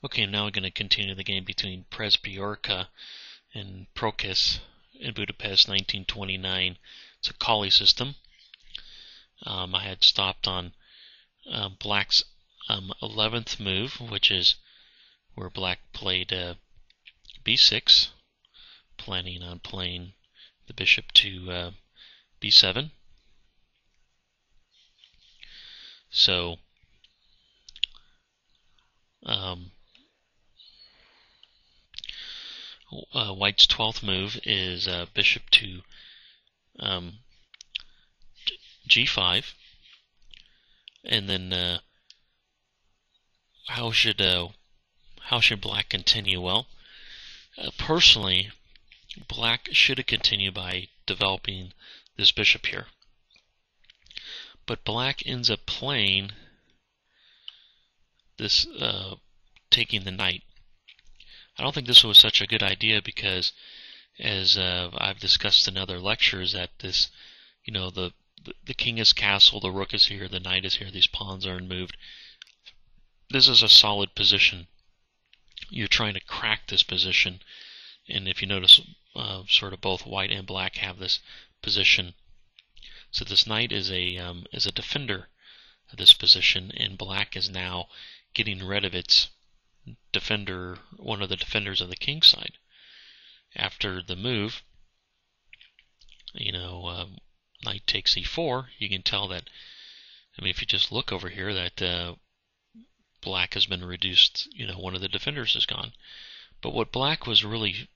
Okay, now we're going to continue the game between Przepiorka and Prokes in Budapest, 1929. It's a Kali system. I had stopped on Black's 11th move, which is where Black played b6, planning on playing the bishop to b7. So White's 12th move is bishop to g5, and then how should Black continue? Well, personally, Black should have continued by developing this bishop here, but Black ends up playing this, taking the knight. I don't think this was such a good idea because, as I've discussed in other lectures, that this, the king is castled, the rook is here, the knight is here, these pawns aren't moved. This is a solid position. You're trying to crack this position, and if you notice, sort of both white and black have this position. So this knight is a defender of this position, and black is now getting rid of its defender, one of the defenders of the king side. After the move, knight takes e4, you can tell that, if you just look over here, that black has been reduced, one of the defenders is gone. But what black was really,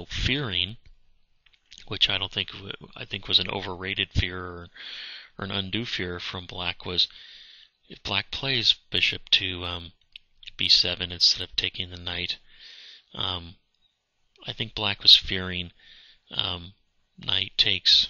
fearing, which I think was an overrated fear or an undue fear from black, was if black plays bishop to b7 instead of taking the knight, I think black was fearing knight takes,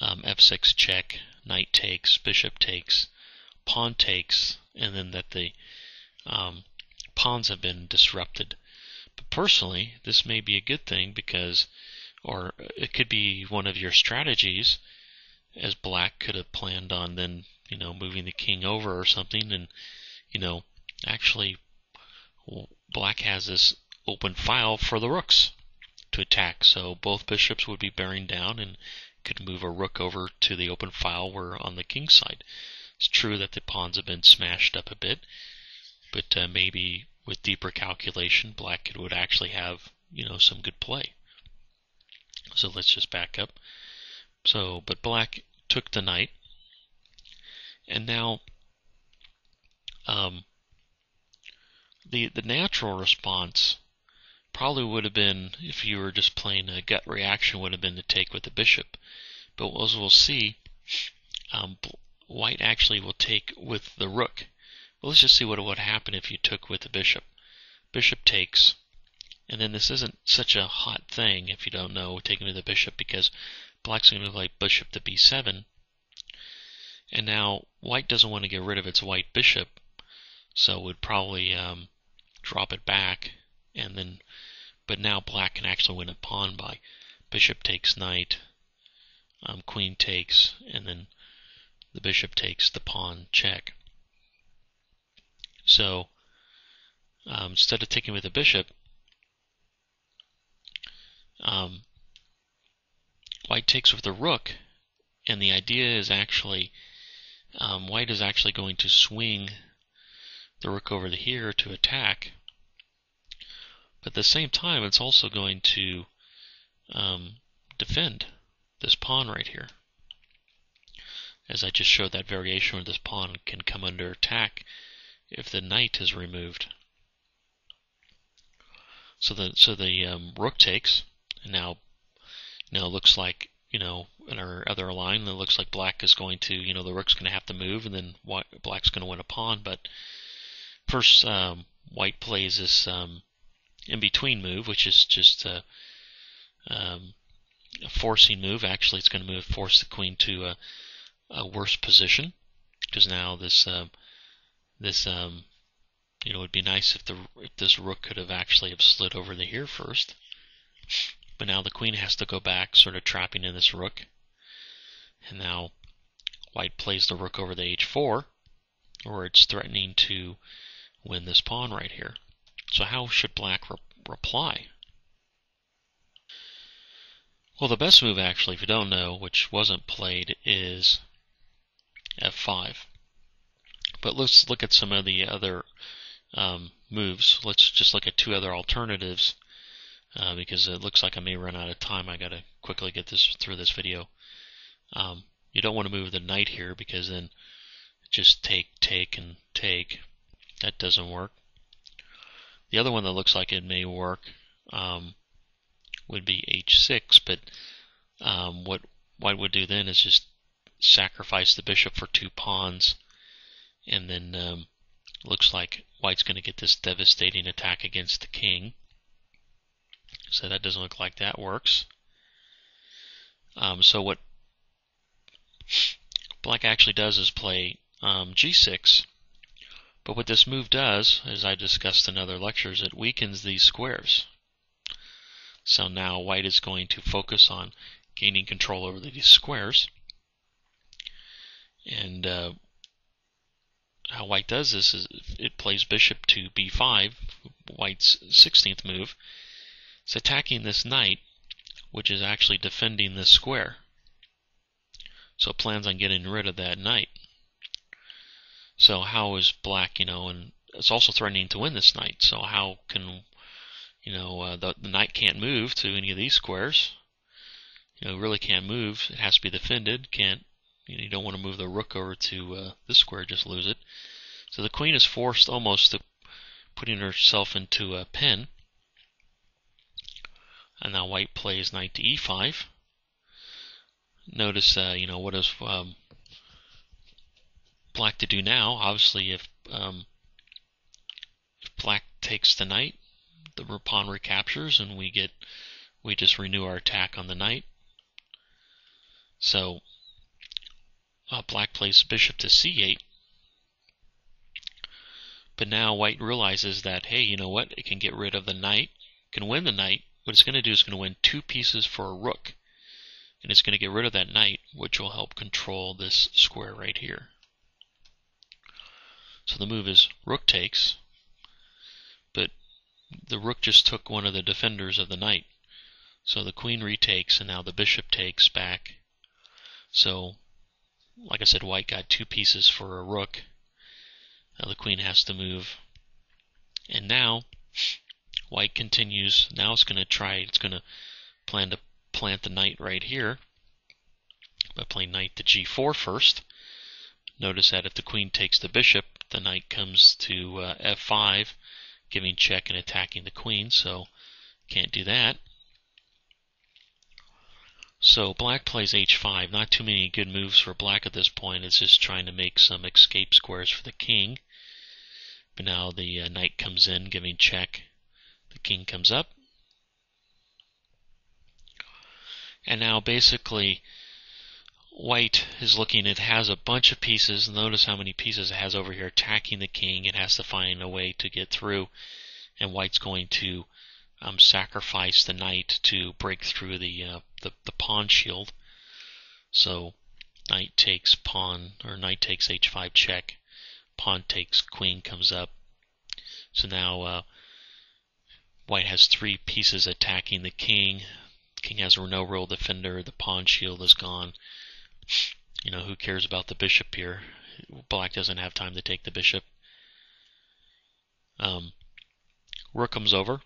f6 check, knight takes, bishop takes, pawn takes, and then that the pawns have been disrupted. But personally, this may be a good thing because, or it could be one of your strategies, as black could have planned on then, moving the king over or something, and, actually black has this open file for the rooks to attack. So both bishops would be bearing down and could move a rook over to the open file where on the king side. It's true that the pawns have been smashed up a bit, but maybe with deeper calculation, black would actually have, some good play. So let's just back up. So, but black took the knight, and now the natural response probably would have been, if you were just playing a gut reaction, would have been to take with the bishop. But as we'll see, white actually will take with the rook. Well, let's just see what would happen if you took with the bishop. Bishop takes, and then this isn't such a hot thing if you don't know taking with the bishop, because black's going to play bishop to b7, and now white doesn't want to get rid of its white bishop, so would probably drop it back, and then, but now black can actually win a pawn by bishop takes knight, queen takes, and then the bishop takes, the pawn check. So instead of taking with the bishop, white takes with the rook, and the idea is actually white is actually going to swing the rook over to here to attack, but at the same time it's also going to defend this pawn right here, as I just showed that variation where this pawn can come under attack if the knight is removed. So the rook takes, and now it looks like, in our other line, it looks like black is going to, the rook's going to have to move, and then black's going to win a pawn. But first, white plays this in-between move, which is just a forcing move. Actually, it's going to force the queen to a worse position, because now this it would be nice if this rook could have actually slid over to here first, but now the queen has to go back, sort of trapping in this rook, and now white plays the rook over to h4, or it's threatening to win this pawn right here. So how should black reply? Well, the best move, actually, if you don't know, which wasn't played, is f5. But let's look at some of the other moves. Let's just look at two other alternatives because it looks like I may run out of time. I gotta quickly get this through this video. You don't want to move the knight here because then just take, and take. That doesn't work. The other one that looks like it may work would be h6, but what white would do then is just sacrifice the bishop for 2 pawns, and then looks like white's going to get this devastating attack against the king. So that doesn't look like that works. So what black actually does is play g6, but what this move does, as I discussed in other lectures, it weakens these squares. So now white is going to focus on gaining control over these squares. And how white does this is it plays bishop to b5, white's 16th move. It's attacking this knight, which is actually defending this square. So it plans on getting rid of that knight. So how is black, and it's also threatening to win this knight. So how can, the knight can't move to any of these squares. Really can't move. It has to be defended. You don't want to move the rook over to this square, just lose it. So the queen is forced almost to putting herself into a pen. And now white plays knight to e5. Notice, what is black to do now? Obviously, if black takes the knight, the pawn recaptures, and we just renew our attack on the knight. So black plays bishop to c8. But now white realizes that, hey, you know what? It can get rid of the knight, can win the knight. What it's going to do is going to win 2 pieces for a rook. And it's going to get rid of that knight, which will help control this square right here. So the move is rook takes, but the rook just took one of the defenders of the knight. So the queen retakes, and now the bishop takes back. So, like I said, white got 2 pieces for a rook. Now the queen has to move. And now white continues. Now it's going to plan to plant the knight right here by playing knight to g4 first. Notice that if the queen takes the bishop, the knight comes to f5, giving check and attacking the queen, so can't do that. So black plays h5. Not too many good moves for black at this point. It's just trying to make some escape squares for the king. But now the knight comes in, giving check. The king comes up. And now basically white is looking, it has a bunch of pieces. Notice how many pieces it has over here attacking the king. It has to find a way to get through. And white's going to sacrifice the knight to break through the pawn shield. So knight takes pawn, or knight takes h5 check. Pawn takes queen comes up. So now white has 3 pieces attacking the king. The king has no real defender. The pawn shield is gone. Who cares about the bishop here? Black doesn't have time to take the bishop. Rook comes over,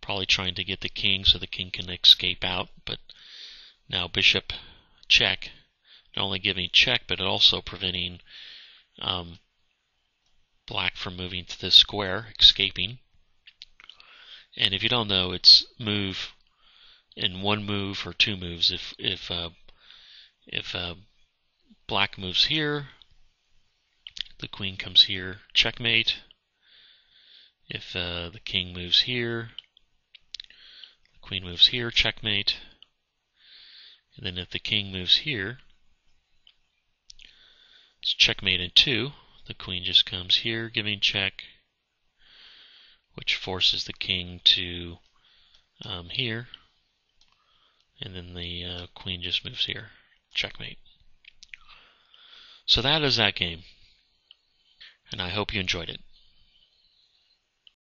probably trying to get the king so the king can escape out. But now bishop check, not only giving check, but also preventing black from moving to this square, escaping. And if you don't know, it's move in 1 move or 2 moves. If black moves here, the queen comes here, checkmate. If the king moves here, the queen moves here, checkmate. And then if the king moves here, it's checkmate in 2. The queen just comes here, giving check, which forces the king to here. And then the queen just moves here, checkmate. So that is that game. And I hope you enjoyed it.